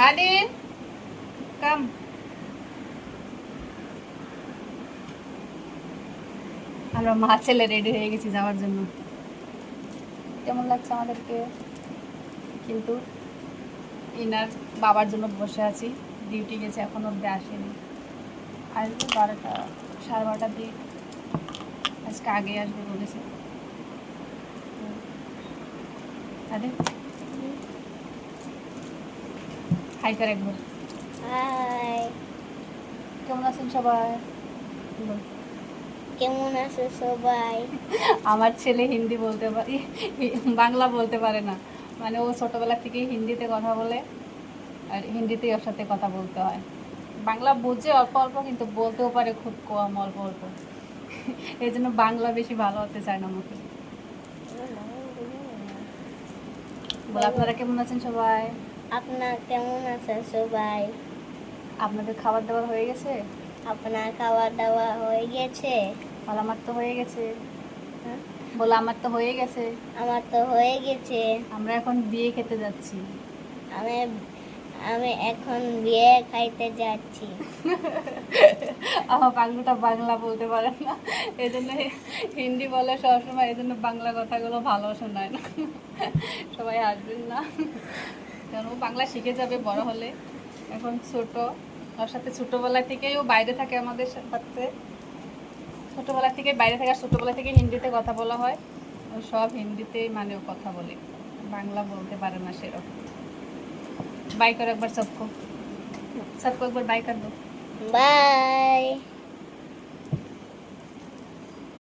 আদিন কাম। আমরা মা ছেলে রেডি হয়ে গেছি যাওয়ার জন্য। কেমন লাগছে আমাদেরকে? কিন্তু ইনার বাবার জন্য বসে আছি। ডিউটি গেছে, এখন অব্দি আসেনি। আসবে 12টা 12:30 দিক। আজকে আগে আসবে বলেছে। আরে হাই কর একবার। হাই, কেমন আছেন সবাই? বল। কেমন আছে সবাই? আমার ছেলে হিন্দি বলতে পারে, বাংলা বলতে পারে না। মানে ও ছোটবেলা থেকেই হিন্দিতে কথা বলে, আর হিন্দিতেই ওর সাথে কথা বলতে হয়। বাংলা বোঝে অল্প অল্প, কিন্তু বলতেও পারে খুব কম, অল্প অল্প। এই জন্য বাংলা বেশি ভালো হতে চায় না আমাকে। বল, আপনারা কেমন আছেন সবাই? আপনার কেমন আছে সবাই? আপনাদের খাবার দাবার হয়ে গেছে? আপনার খাওয়া দাওয়া হয়ে গেছে? বল, আমার তো হয়ে গেছে। হ্যাঁ? বল, আমার তো হয়ে গেছে। আমার তো হয়ে গেছে। আমরা এখন বিয়ে খেতে যাচ্ছি। আমি আমি এখন বিয়ে খাইতে যাচ্ছি। আমার পাগলুটা বাংলা বলতে পারে না, এই জন্য হিন্দি বলে সবসময়, এই জন্য বাংলা কথাগুলো ভালো শোনায় না। সবাই আসবেন না, কারণ ও বাংলা শিখে যাবে বড় হলে। এখন ছোট, ওর সাথে ছোটোবেলা থেকেই ও বাইরে থাকে আমাদের সাথে। ছোটোবেলা থেকে বাইরে থাকে, আর ছোটোবেলা থেকে হিন্দিতে কথা বলা হয়। ও সব হিন্দিতেই মানে ও কথা বলে, বাংলা বলতে পারে না সেরকম। বাই করো একবার সবকো, সবকো একবার বাই কর দো। বাই।